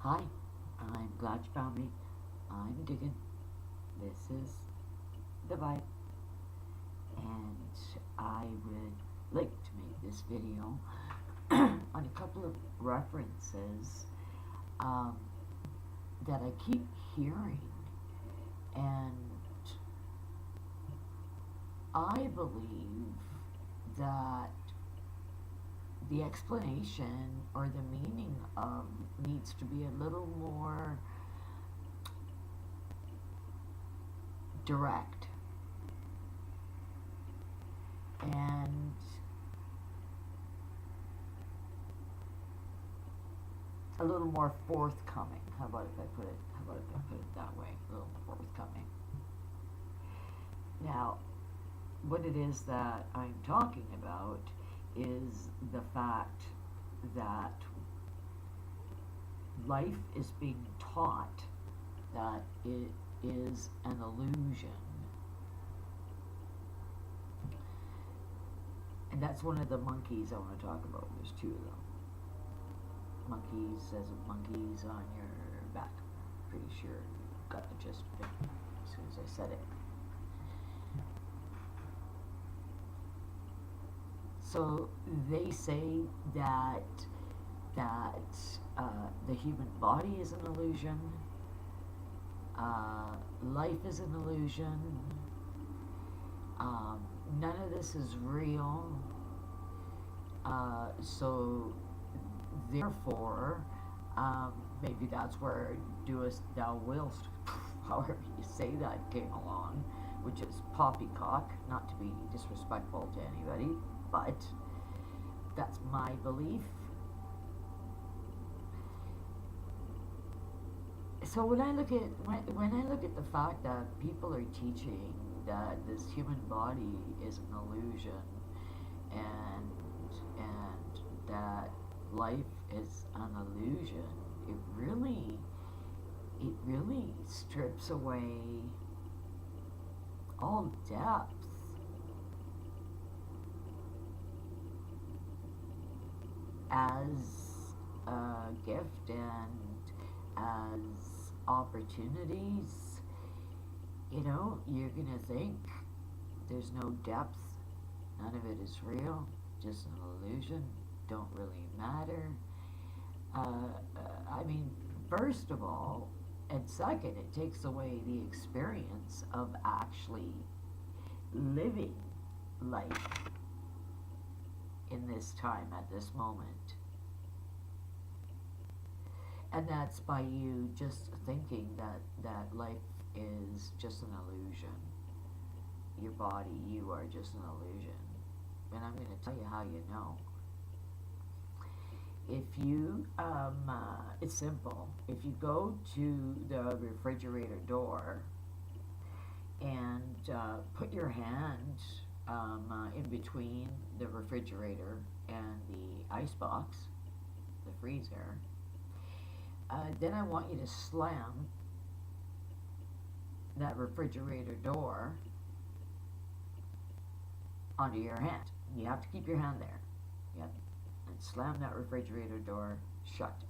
Hi, I'm glad you found me. I'm Diggin. This is the vibe, and I would like to make this video on a couple of references um, that I keep hearing, and I believe that the explanation or the meaning of needs to be a little more direct and a little more forthcoming. How about if I put it? How about if I put it that way? A little more forthcoming. Now, what it is that I'm talking about is the fact that life is being taught that it is an illusion. And that's one of the monkeys I want to talk about. There's two of them. Monkeys, as in monkeys on your back. Pretty sure you got the gist of it as soon as I said it. So they say that the human body is an illusion, life is an illusion, none of this is real. So therefore, maybe that's where doest thou wilt, however you say that, came along, which is poppycock, not to be disrespectful to anybody, but that's my belief. So when I look at the fact that people are teaching that this human body is an illusion, and that life is an illusion, it really strips away all depth as a gift and as opportunities. You know, you're gonna think there's no depth, none of it is real, just an illusion, don't really matter. I mean, first of all, and second, it takes away the experience of actually living life in this time, at this moment. And that's by you just thinking that life is just an illusion. Your body, you are just an illusion. And I'm going to tell you how you know. If you, it's simple. If you go to the refrigerator door and put your hand in between the refrigerator and the ice box, the freezer, then I want you to slam that refrigerator door onto your hand. You have to keep your hand there. Yep. And slam that refrigerator door shut.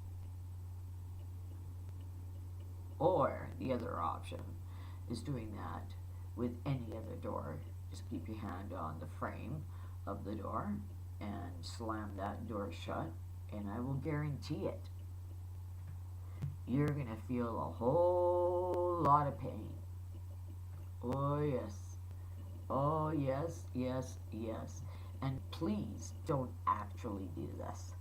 Or the other option is doing that with any other door. Just keep your hand on the frame of the door and slam that door shut, and I will guarantee it, you're going to feel a whole lot of pain. Oh, yes. Oh, yes, yes, yes. And please don't actually do this.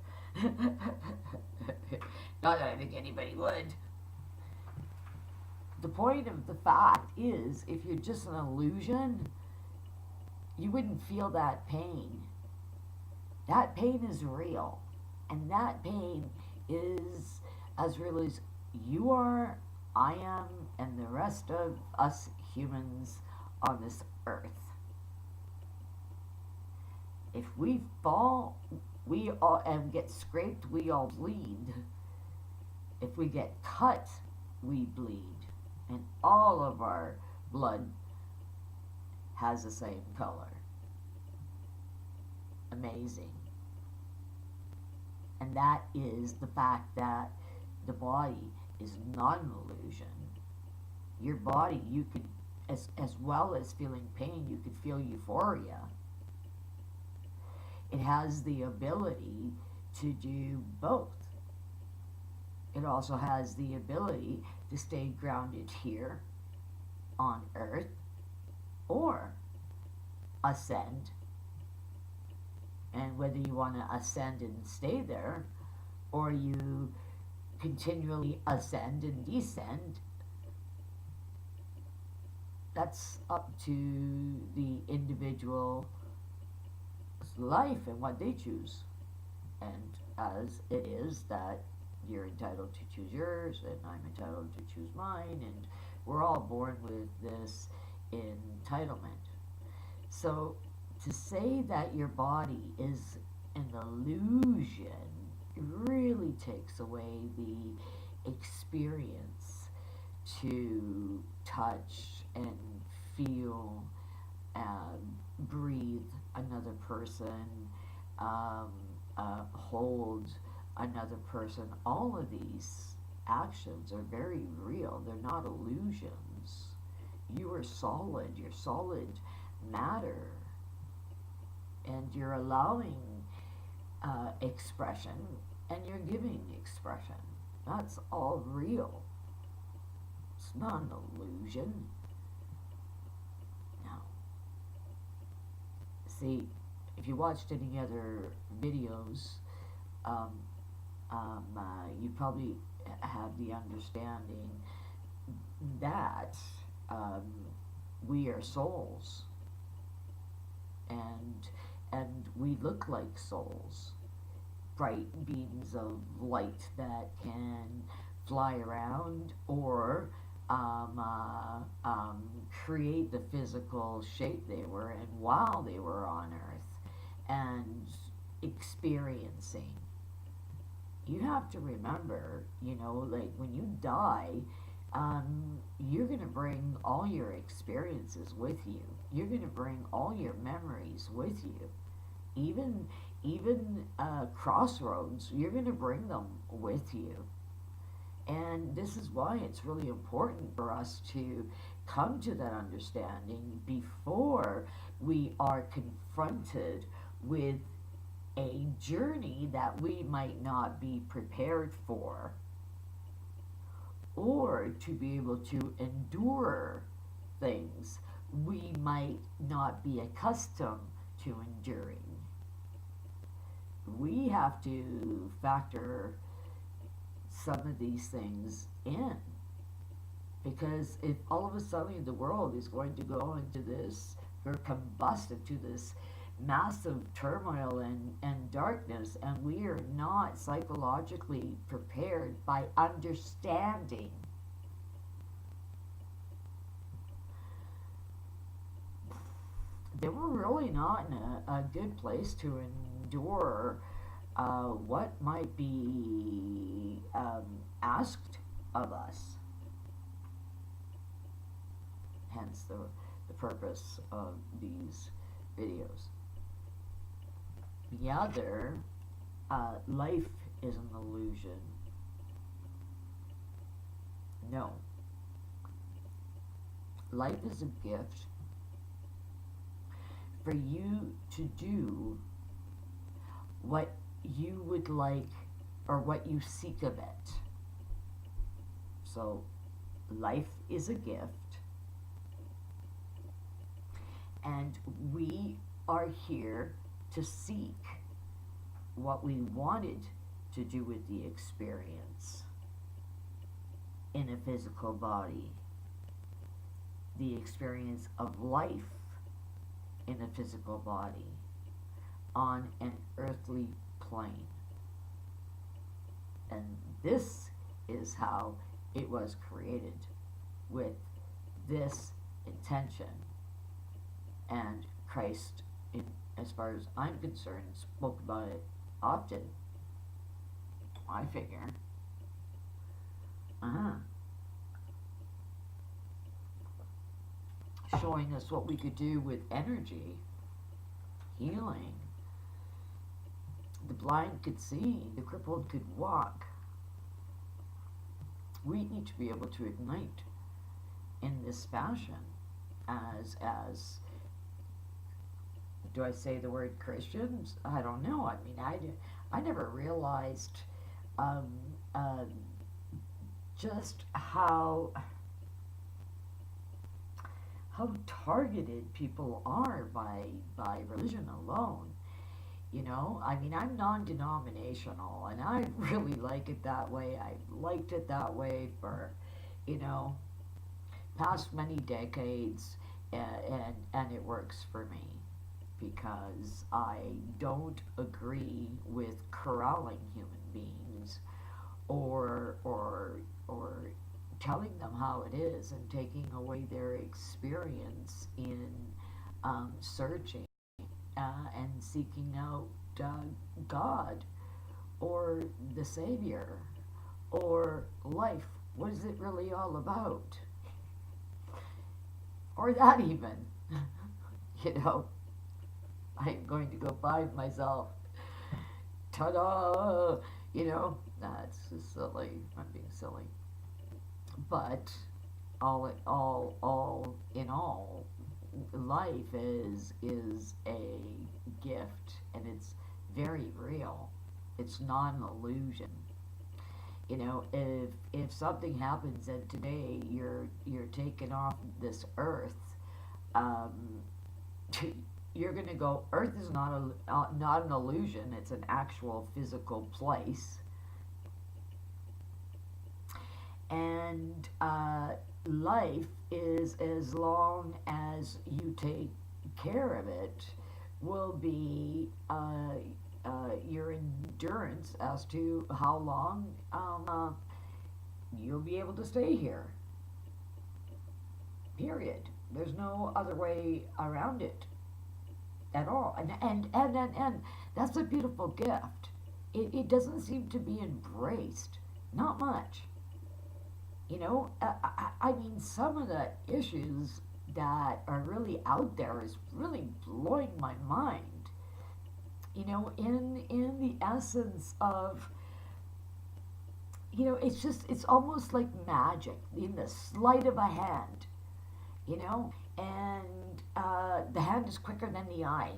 Not that I think anybody would. The point of the fact is, if you're just an illusion, you wouldn't feel that pain. That pain is real. And that pain is as real as you are, I am, and the rest of us humans on this earth. If we fall, we all and get scraped, we all bleed. If we get cut, we bleed. And all of our blood has the same color. Amazing. And that is the fact that the body is not an illusion. Your body, you could, as well as feeling pain, you could feel euphoria. It has the ability to do both. It also has the ability to stay grounded here on earth or ascend. And whether you want to ascend and stay there or you continually ascend and descend, that's up to the individual's life and what they choose. And as it is that you're entitled to choose yours and I'm entitled to choose mine, and we're all born with this entitlement. So to say that your body is an illusion really takes away the experience to touch and feel and breathe another person, hold another person. All of these actions are very real. They're not illusions. You are solid. You're solid matter. And you're allowing expression and you're giving expression. That's all real. It's not an illusion. No. See, if you watched any other videos, you probably have the understanding that we are souls, and we look like souls, bright beams of light that can fly around or create the physical shape they were in while they were on earth and experiencing. You have to remember, like when you die, you're going to bring all your experiences with you. You're going to bring all your memories with you. Even crossroads, you're going to bring them with you. And this is why it's really important for us to come to that understanding before we are confronted with a journey that we might not be prepared for, or to be able to endure things we might not be accustomed to enduring. We have to factor some of these things in, because if all of a sudden the world is going to go into this, or combust into this massive turmoil and darkness, and we are not psychologically prepared by understanding then we're really not in a good place to endure what might be asked of us. Hence the purpose of these videos. The other, life is an illusion. No. Life is a gift for you to do what you would like or what you seek of it. So, life is a gift, and we are here to seek what we wanted to do with the experience in a physical body, the experience of life in a physical body on an earthly plane. And this is how it was created, with this intention. And Christ, as far as I'm concerned, spoke about it often, I figure. Showing us what we could do with energy, healing. The blind could see, the crippled could walk. we need to be able to ignite in this fashion as do I say the word Christians? I don't know. I mean, I never realized um, uh, just how targeted people are by religion alone. You know, I mean, I'm non-denominational, and I really like it that way. I've liked it that way for, you know, past many decades, and it works for me because I don't agree with corralling human beings or telling them how it is and taking away their experience in searching and seeking out God or the Savior or life. What is it really all about? Or that even, you know, I'm going to go find myself. Ta-da! You know, that's silly. I'm being silly. But all in all, life is a gift, and it's very real. It's not an illusion. You know, if something happens and today you're taken off this earth, um, you're going to go. Earth is not an illusion. It's an actual physical place, and life is, as long as you take care of it, will be your endurance as to how long you'll be able to stay here. Period. There's no other way around it at all. And that's a beautiful gift. It doesn't seem to be embraced. Not much. You know, I mean, some of the issues that are really out there is really blowing my mind. You know, in the essence of, you know, it's almost like magic in the sleight of a hand. You know, and the hand is quicker than the eye.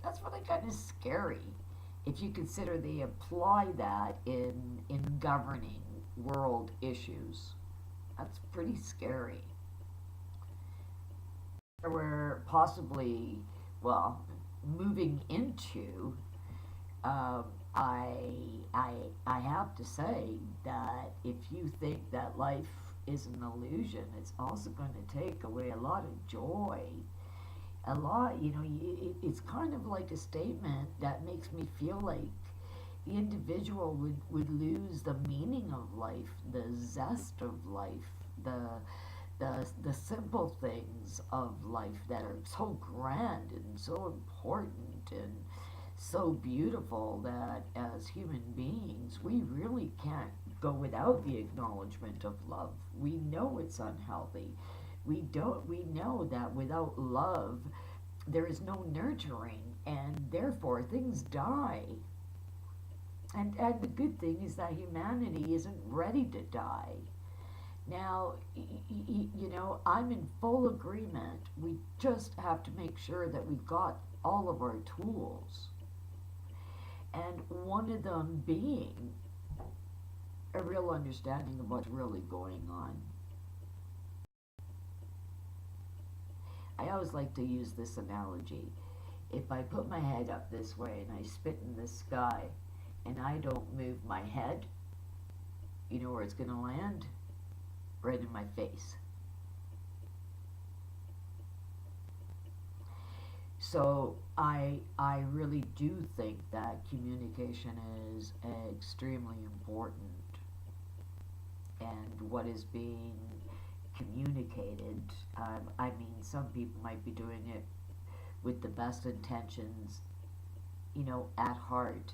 That's really kind of scary if you consider they apply that in governing world issues. That's pretty scary. We're possibly, well, moving into, um, I, I, I have to say that if you think that life is an illusion, it's also going to take away a lot of joy. A lot, you know, it's kind of like a statement that makes me feel like the individual would lose the meaning of life, the zest of life, the simple things of life that are so grand and so important and so beautiful that as human beings we really can't go without the acknowledgement of love. We know it's unhealthy. We know that without love there is no nurturing, and therefore things die. And the good thing is that humanity isn't ready to die. Now, you know, I'm in full agreement. We just have to make sure that we've got all of our tools. And one of them being a real understanding of what's really going on. I always like to use this analogy. If I put my head up this way and I spit in the sky and I don't move my head, you know where it's going to land? Right in my face. So I really do think that communication is extremely important, and what is being communicated. I mean, some people might be doing it with the best intentions, you know, at heart.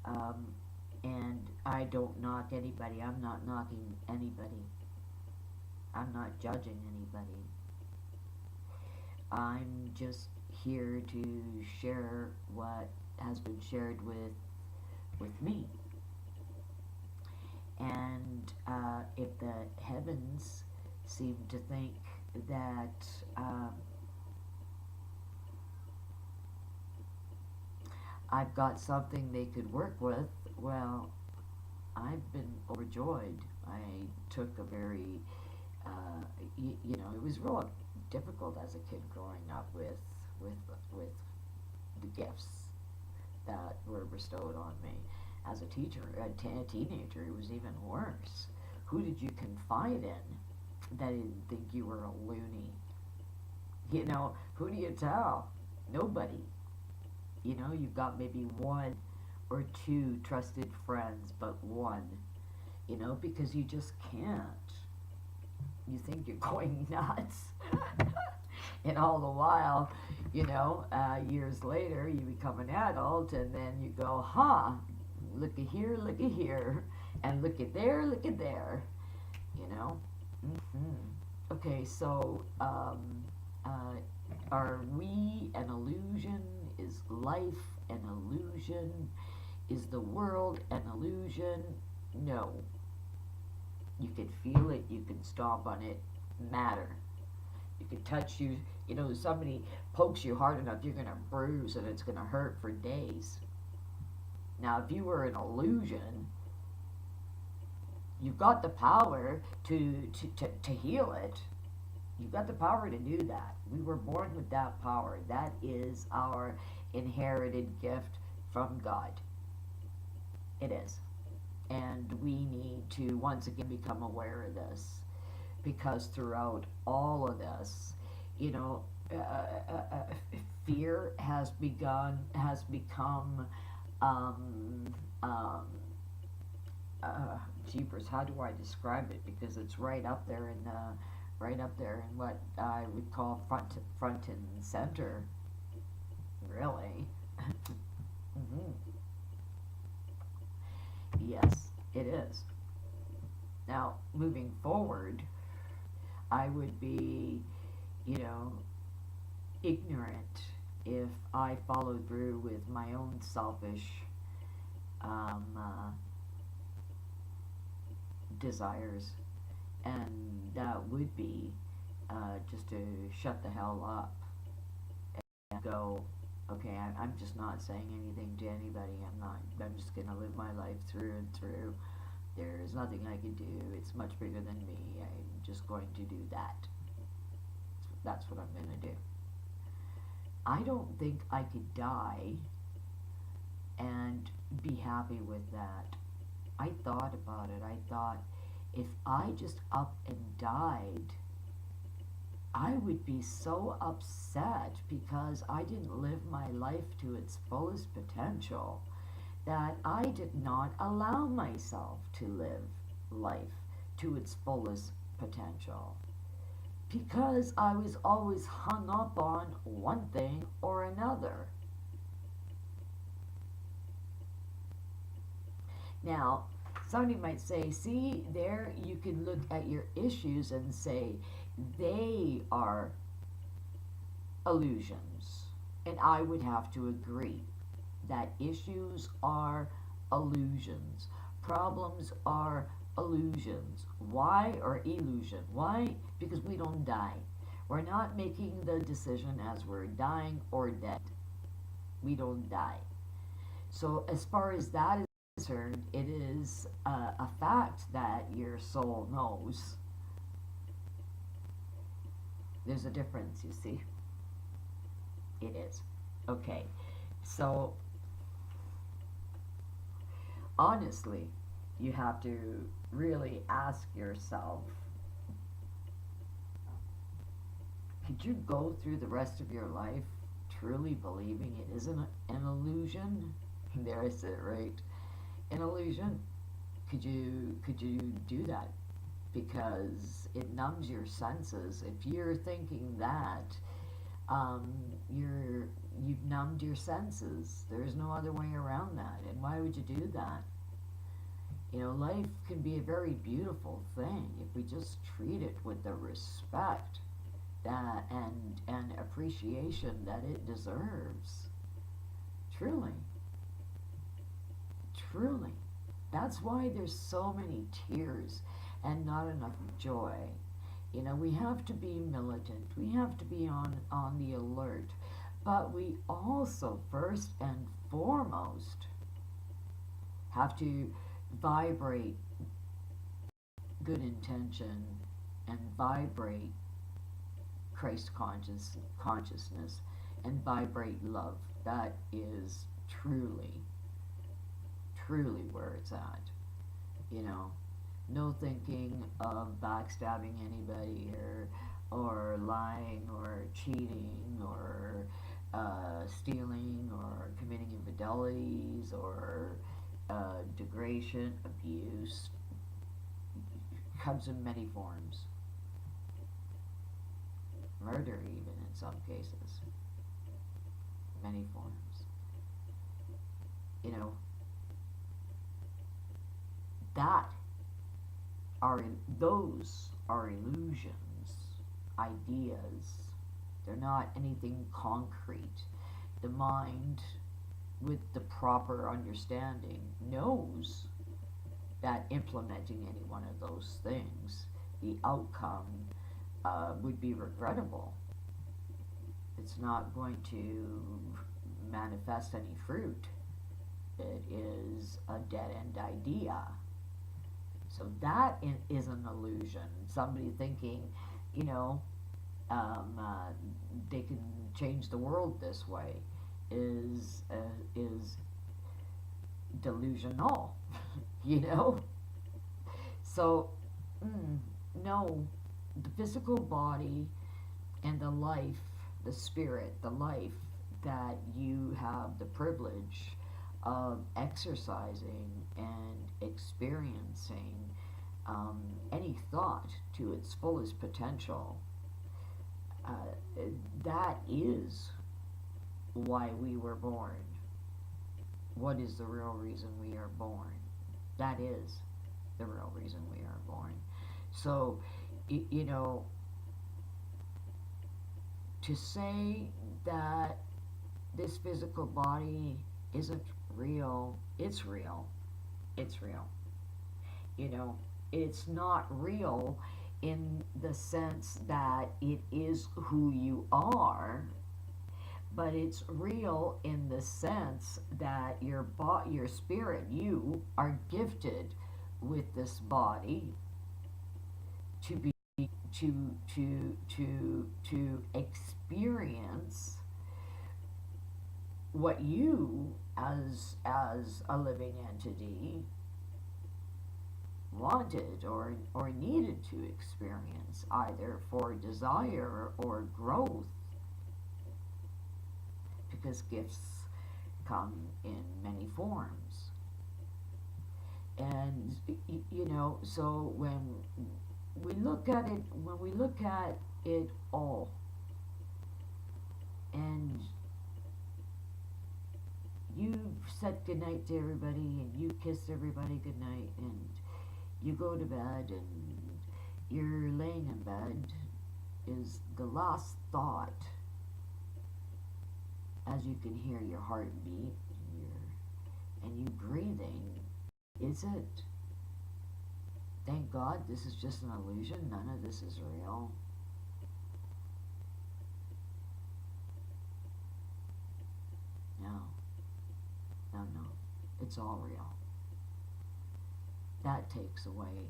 Um, and I don't knock anybody. I'm not knocking anybody. I'm not judging anybody. I'm just here to share what has been shared with me. And if the heavens seem to think that I've got something they could work with, well, I've been overjoyed. I took a very, it was real difficult as a kid growing up with with the gifts that were bestowed on me. As a teacher, a teenager, it was even worse. Who did you confide in that didn't think you were a loony? Who do you tell? Nobody. You've got maybe one or two trusted friends, but one, because you just can't. You think you're going nuts. And all the while, years later, you become an adult, and then you go, look at here, and look at there, you know. Okay, so are we an illusion? Is life an illusion? Is the world an illusion? No. You can feel it, you can stomp on it, matter. You can touch you, somebody pokes you hard enough, you're going to bruise and it's going to hurt for days. Now, if you were an illusion, you've got the power to heal it. You've got the power to do that. We were born with that power. That is our inherited gift from God. It is. And we need to once again become aware of this, because throughout all of this, fear has become, jeepers, how do I describe it? Because it's right up there in what I would call front and center, really. Yes, it is. Now, moving forward, I would be, ignorant if I followed through with my own selfish desires, and that would be just to shut the hell up and go, okay, I'm just not saying anything to anybody. I'm just going to live my life through and through. There's nothing I can do. It's much bigger than me. I'm just going to do that. That's what I'm going to do. I don't think I could die and be happy with that. I thought about it. I thought, if I just up and died, I would be so upset because I didn't live my life to its fullest potential, that I did not allow myself to live life to its fullest potential, because I was always hung up on one thing or another. Now, somebody might say, see, there you can look at your issues and say, they are illusions. And I would have to agree that issues are illusions. Problems are illusions. Why? Or illusion. Why? Because we don't die. We're not making the decision as we're dying or dead. We don't die. So as far as that is concerned, it is a fact that your soul knows. There's a difference, you see. It is. Okay. So, honestly, you have to really ask yourself, could you go through the rest of your life truly believing it isn't an illusion? There I said it right. An illusion. Could you do that? Because it numbs your senses. If you're thinking that, you've numbed your senses. There's no other way around that. And why would you do that? Life can be a very beautiful thing if we just treat it with the respect that and appreciation that it deserves. Truly. Truly. That's why there's so many tears and not enough joy. You know, we have to be militant. We have to be on the alert. But we also, first and foremost, have to vibrate good intention and vibrate Christ consciousness and vibrate love. That is truly, truly where it's at. You know, no thinking of backstabbing anybody or lying or cheating or stealing or committing infidelities or degradation, abuse comes in many forms. Murder, even in some cases, many forms. You know, that are those are illusions, ideas. They're not anything concrete. The mind, with the proper understanding, knows that implementing any one of those things, the outcome would be regrettable. It's not going to manifest any fruit. It is a dead end idea. So that is an illusion. Somebody thinking, you know, they can change the world this way is delusional, you know. So no, the physical body and the life, the spirit, the life that you have the privilege of exercising and experiencing any thought to its fullest potential, uh, that is why we were born. What is the real reason we are born? That is the real reason we are born. So, you know, to say that this physical body isn't real, it's real. It's real. You know, it's not real in the sense that it is who you are, but it's real in the sense that your spirit, you are gifted with this body to be to experience what you as a living entity wanted or needed to experience, either for desire or growth, because gifts come in many forms. And you know, so when we look at it all, and you said goodnight to everybody and you kiss everybody goodnight and you go to bed and you're laying in bed, is the last thought, as you can hear your heartbeat and you breathing, is it, thank God this is just an illusion, none of this is real? No, no, it's all real. That takes away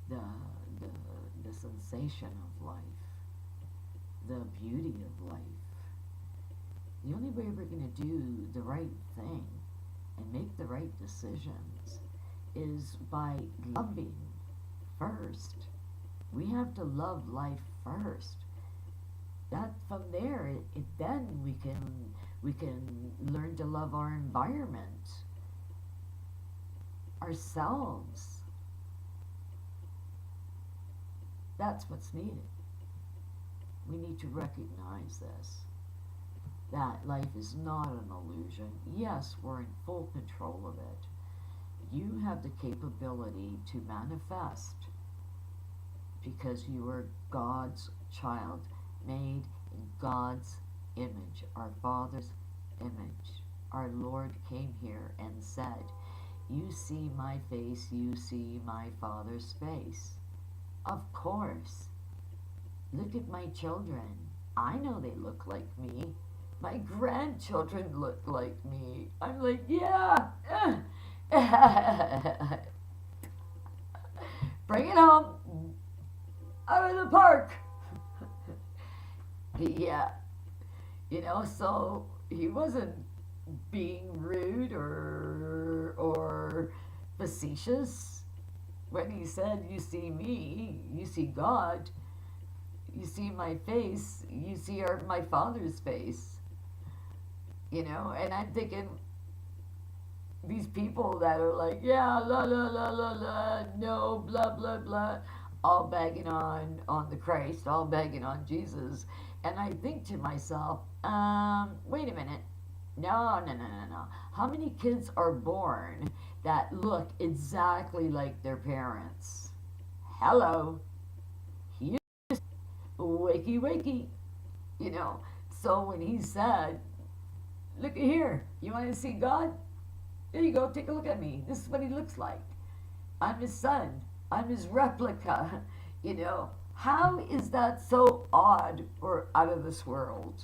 the, the, the sensation of life, the beauty of life. The only way we're going to do the right thing and make the right decisions is by loving first. We have to love life first. That from there, then we can learn to love our environment, ourselves. That's what's needed. We need to recognize this. That life is not an illusion. Yes, we're in full control of it. You have the capability to manifest because you are God's child, made in God's image, our Father's image. Our Lord came here and said, You see my face, you see my Father's face. Of course. Look at my children. I know they look like me. My grandchildren look like me. I'm like, yeah. Bring it home. Out of the park. Yeah. So he wasn't being rude or facetious when he said, "You see me, you see God, you see my face, you see my Father's face." And I'm thinking, these people that are like, "Yeah, la la la la la, no, blah blah blah," all bagging on the Christ, all bagging on Jesus, and I think to myself, wait a minute. No, no, no, no, no. How many kids are born that look exactly like their parents? Hello. He is wakey wakey. You know. So when he said, "Look at here, you want to see God? There you go, take a look at me. This is what he looks like. I'm his son. I'm his replica." How is that so odd or out of this world?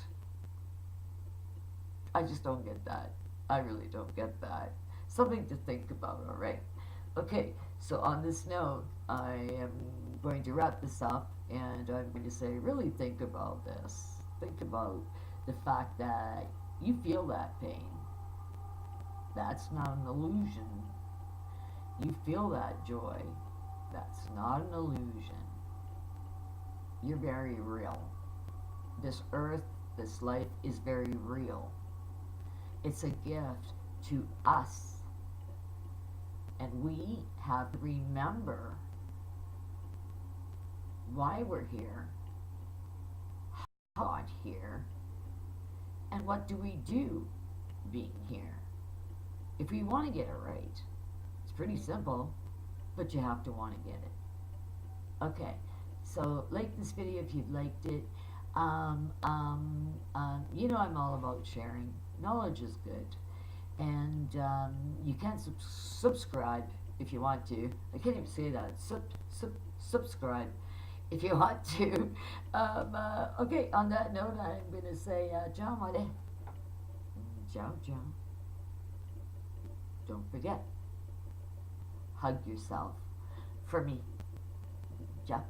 I just don't get that. I really don't get that. Something to think about, all right? Okay, so on this note, I am going to wrap this up and I'm going to say, really think about this. Think about the fact that you feel that pain. That's not an illusion. You feel that joy. That's not an illusion. You're very real. This earth, this life is very real. It's a gift to us. And we have to remember why we're here, how we got here, and what do we do being here. If we want to get it right, it's pretty simple, but you have to want to get it. Okay, so like this video if you've liked it. I'm all about sharing. Knowledge is good. And you can subscribe if you want to. I can't even say that. Subscribe if you want to. Okay, on that note, I'm going to say, ciao, mare. Ciao, ciao. Don't forget, hug yourself. For me. Ciao.